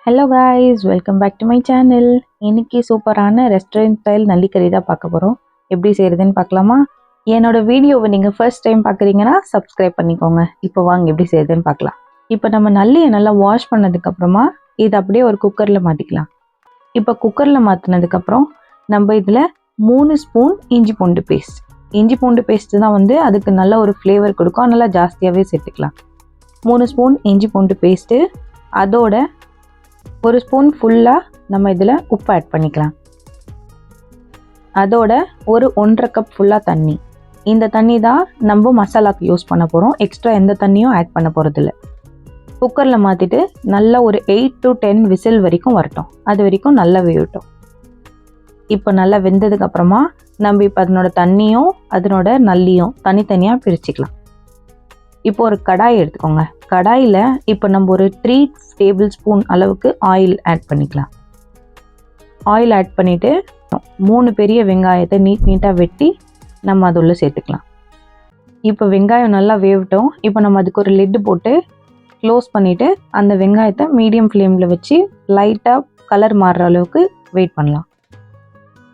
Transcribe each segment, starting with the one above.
Hello guys, welcome back to my channel. இன்னைக்கு சூப்பரான restaurant style நல்லிக்கறி தான் பார்க்க போகிறோம். எப்படி செய்கிறதுன்னு பார்க்கலாமா? என்னோட வீடியோவை நீங்கள் ஃபர்ஸ்ட் டைம் பார்க்குறீங்கன்னா சப்ஸ்கிரைப் பண்ணிக்கோங்க. இப்போ வாங்க எப்படி செய்கிறதுன்னு பார்க்கலாம். இப்போ நம்ம நல்லியை நல்லா வாஷ் பண்ணதுக்கப்புறமா இதை அப்படியே ஒரு குக்கரில் மாற்றிக்கலாம். இப்போ குக்கரில் மாற்றினதுக்கப்புறம் நம்ம இதில் 3 ஸ்பூன் இஞ்சி பூண்டு பேஸ்ட். இஞ்சி பூண்டு பேஸ்ட்டு தான் அதுக்கு நல்ல ஒரு ஃப்ளேவர் கொடுக்கும். நல்லா ஜாஸ்தியாகவே சேர்த்துக்கலாம். 3 ஸ்பூன் இஞ்சி பூண்டு பேஸ்ட்டு, அதோட 1 ஸ்பூன் ஃபுல்லாக நம்ம இதில் உப்பு ஆட் பண்ணிக்கலாம். அதோட ஒரு 1.5 கப் ஃபுல்லாக தண்ணி. இந்த தண்ணி தான் நம்ம மசாலாவுக்கு யூஸ் பண்ண போகிறோம். எக்ஸ்ட்ரா எந்த தண்ணியும் ஆட் பண்ண போகிறதில்ல. குக்கரில் மாற்றிட்டு நல்லா ஒரு 8 to 10 விசில் வரைக்கும் வரட்டும். அது வரைக்கும் நல்லா வேகட்டும். இப்போ நல்லா வெந்ததுக்கப்புறமா நம்ம இப்போ அதனோட தண்ணியும் அதனோட நல்லியும் தனித்தனியாக பிரிச்சுக்கலாம். இப்போ ஒரு கடாய் எடுத்துக்கோங்க. கடாயில் இப்போ நம்ம ஒரு 3 டேபிள் ஸ்பூன் அளவுக்கு ஆயில் ஆட் பண்ணிக்கலாம். ஆயில் ஆட் பண்ணிவிட்டு 3 பெரிய வெங்காயத்தை நீட்டாக வெட்டி நம்ம அது உள்ள சேர்த்துக்கலாம். இப்போ வெங்காயம் நல்லா வேகட்டும். இப்போ நம்ம அதுக்கு ஒரு லிட்டு போட்டு க்ளோஸ் பண்ணிவிட்டு அந்த வெங்காயத்தை மீடியம் ஃப்ளேமில் வச்சு லைட்டாக கலர் மாறுற அளவுக்கு வெயிட் பண்ணலாம்.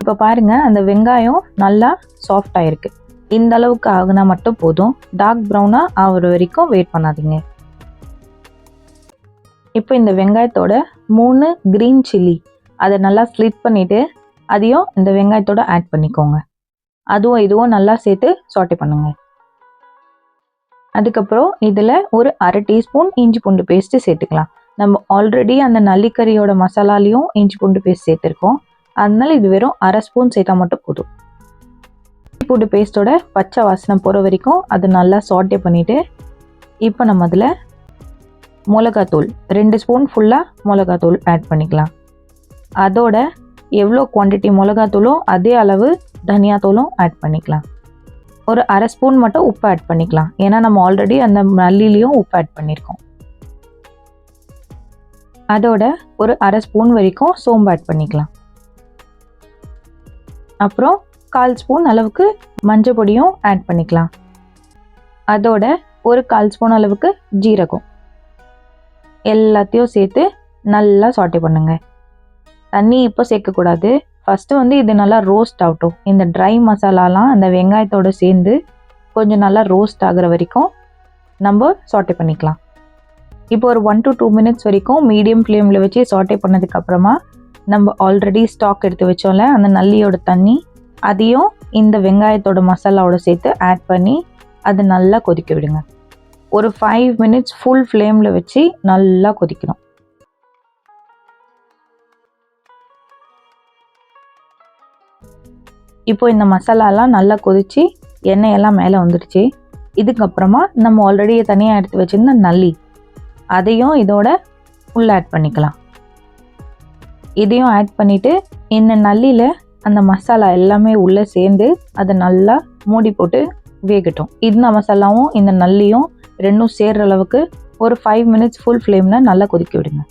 இப்போ பாருங்கள், அந்த வெங்காயம் நல்லா சாஃப்டாக இருக்குது. இந்த அளவுக்கு ஆகுனா மட்டும் போதும். டார்க் ப்ரௌனாக ஆகிற வரைக்கும் வெயிட் பண்ணாதீங்க. இப்போ இந்த வெங்காயத்தோட 3 க்ரீன் சில்லி அதை நல்லா ஸ்லிட் பண்ணிவிட்டு அதையும் இந்த வெங்காயத்தோட ஆட் பண்ணிக்கோங்க. அதுவும் இதுவும் நல்லா சேர்த்து சாட்டே பண்ணுங்க. அதுக்கப்புறம் இதில் ஒரு 1/2 டீஸ்பூன் இஞ்சி பூண்டு பேஸ்ட்டு சேர்த்துக்கலாம். நம்ம ஆல்ரெடி அந்த நல்லிக்கறியோட மசாலாலையும் இஞ்சி பூண்டு பேஸ்ட் சேர்த்துருக்கோம். அதனால இது வெறும் 1/2 ஸ்பூன் சேர்த்தா மட்டும் போதும். இஞ்சி பூண்டு பேஸ்ட்டோட பச்சை வாசனை போகிற வரைக்கும் அது நல்லா சாட்டே பண்ணிவிட்டு இப்போ நம்ம அதில் மிளகாத்தூள் 2 ஸ்பூன் ஃபுல்லாக மிளகாத்தூள் ஆட் பண்ணிக்கலாம். அதோட எவ்வளோ குவான்டிட்டி மிளகாத்தூளோ அதே அளவு தனியாத்தூளும் ஆட் பண்ணிக்கலாம். ஒரு 1/2 ஸ்பூன் மட்டும் உப்பு ஆட் பண்ணிக்கலாம். ஏன்னா நம்ம ஆல்ரெடி அந்த நல்லிலையும் உப்பு ஆட் பண்ணியிருக்கோம். அதோட ஒரு 1/2 ஸ்பூன் வரைக்கும் சோம்பு ஆட் பண்ணிக்கலாம். அப்புறம் 1/4 ஸ்பூன் அளவுக்கு மஞ்சள் பொடியும் ஆட் பண்ணிக்கலாம். அதோட ஒரு 1/4 ஸ்பூன் அளவுக்கு ஜீரகம் எல்லாத்தையும் சேர்த்து நல்லா சாட்டே பண்ணுங்க. தண்ணி இப்போ சேர்க்கக்கூடாது. ஃபஸ்ட்டு இது நல்லா ரோஸ்ட் ஆகட்டும். இந்த ட்ரை மசாலாலாம் அந்த வெங்காயத்தோடு சேர்ந்து கொஞ்சம் நல்லா ரோஸ்ட் ஆகிற வரைக்கும் நம்ம சாட்டே பண்ணிக்கலாம். இப்போ ஒரு 1 to 2 மினிட்ஸ் வரைக்கும் மீடியம் ஃப்ளேமில் வச்சு சாட்டே பண்ணதுக்கப்புறமா நம்ம ஆல்ரெடி ஸ்டாக் எடுத்து வச்சோம்ல அந்த நல்லியோட தண்ணி, அதையும் இந்த வெங்காயத்தோட மசாலாவோட சேர்த்து ஆட் பண்ணி அது நல்லா கொதிக்க விடுங்க. ஒரு 5 மினிட்ஸ் ஃபுல் ஃப்ளேமில் வச்சு நல்லா கொதிக்கணும். இப்போ இந்த மசாலாலாம் நல்லா கொதித்து எண்ணெயெல்லாம் மேலே வந்துடுச்சு. இதுக்கப்புறமா நம்ம ஆல்ரெடி தனியாக எடுத்து வச்சுருந்த நல்லி அதையும் இதோட ஃபுல் ஆட் பண்ணிக்கலாம். இதையும் ஆட் பண்ணிவிட்டு இந்த நல்லியில் அந்த மசாலா எல்லாமே உள்ளே சேர்ந்து அதை நல்லா மூடி போட்டு வேகட்டும். இந்த மசாலாவும் இந்த நல்லியும் ரெண்டும் சேர்கிற அளவுக்கு ஒரு 5 மினிட்ஸ் ஃபுல் ஃப்ளேமில் நல்லா கொதிக்க விடுங்க.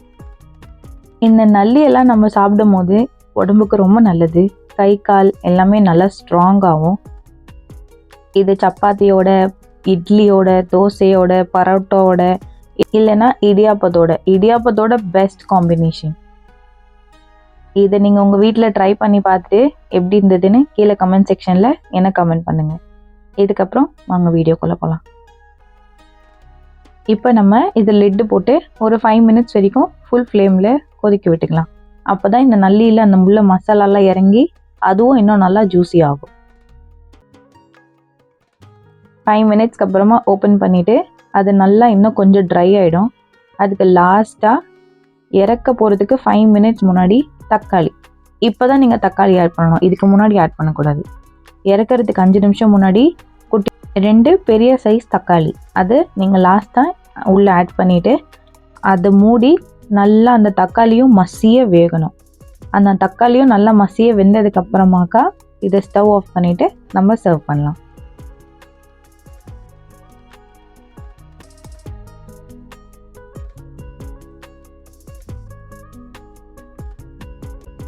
இந்த நல்லியெல்லாம் நம்ம சாப்பிடும் போது உடம்புக்கு ரொம்ப நல்லது. கை கால் எல்லாமே நல்லா ஸ்ட்ராங்காகும். இது சப்பாத்தியோட, இட்லியோட, தோசையோட, பரோட்டாவோட இல்லைன்னா இடியாப்பத்தோட பெஸ்ட் காம்பினேஷன். இதை நீங்கள் உங்கள் வீட்டில் ட்ரை பண்ணி பார்த்துட்டு எப்படி இருந்ததுன்னு கீழே கமெண்ட் செக்ஷனில் எனக்கு கமெண்ட் பண்ணுங்கள். இதுக்கப்புறம் வாங்க வீடியோக்குள்ளே போகலாம். இப்போ நம்ம இதை லிட்டு போட்டு ஒரு 5 மினிட்ஸ் வரைக்கும் ஃபுல் ஃப்ளேமில் கொதிக்க விட்டுக்கலாம். அப்போ தான் இந்த நல்லியில் அந்த முள்ள மசாலாலாம் இறங்கி அதுவும் இன்னும் நல்லா ஜூஸி ஆகும். 5 மினிட்ஸ்க்கு அப்புறமா ஓப்பன் பண்ணிவிட்டு அது நல்லா இன்னும் கொஞ்சம் ட்ரை ஆகிடும். அதுக்கு லாஸ்ட்டாக இறக்க போகிறதுக்கு 5 மினிட்ஸ் முன்னாடி தக்காளி. இப்போ தான் நீங்கள் தக்காளி ஆட் பண்ணணும். இதுக்கு முன்னாடி ஆட் பண்ணக்கூடாது. இறக்கிறதுக்கு 5 நிமிஷம் முன்னாடி 2 பெரிய சைஸ் தக்காளி அது நீங்கள் லாஸ்ட்டாக உள்ளே ஆட் பண்ணிவிட்டு அதை மூடி நல்லா அந்த தக்காளியும் மசிய வேகணும். அந்த தக்காளியும் நல்லா மசிய வெந்ததுக்கப்புறமாக்கா இதை ஸ்டவ் ஆஃப் பண்ணிவிட்டு நம்ம சர்வ் பண்ணலாம்.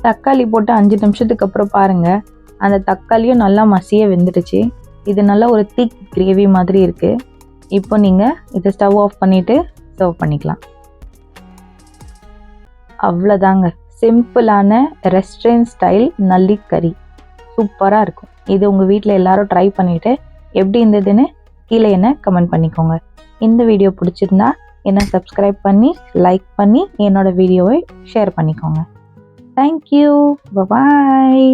தக்காளி போட்டு 5 நிமிஷத்துக்கு அப்புறம் பாருங்கள், அந்த தக்காளியும் நல்லா மசிய வெந்துடுச்சு. இது நல்லா ஒரு திக் கிரேவி மாதிரி இருக்குது. இப்போ நீங்கள் இதை ஸ்டவ் ஆஃப் பண்ணிவிட்டு சர்வ் பண்ணிக்கலாம். அவ்வளோதாங்க, சிம்பிளான ரெஸ்டாரண்ட் ஸ்டைல் நல்லிக்கறி சூப்பராக இருக்கும். இது உங்கள் வீட்டில் எல்லாரும் ட்ரை பண்ணிவிட்டு எப்படி இருந்ததுன்னு கீழே என்ன கமெண்ட் பண்ணிக்கோங்க. இந்த வீடியோ பிடிச்சிருந்தா என்ன சப்ஸ்கிரைப் பண்ணி லைக் பண்ணி என்னோட வீடியோவை ஷேர் பண்ணிக்கோங்க. தேங்க்யூ, பாய்.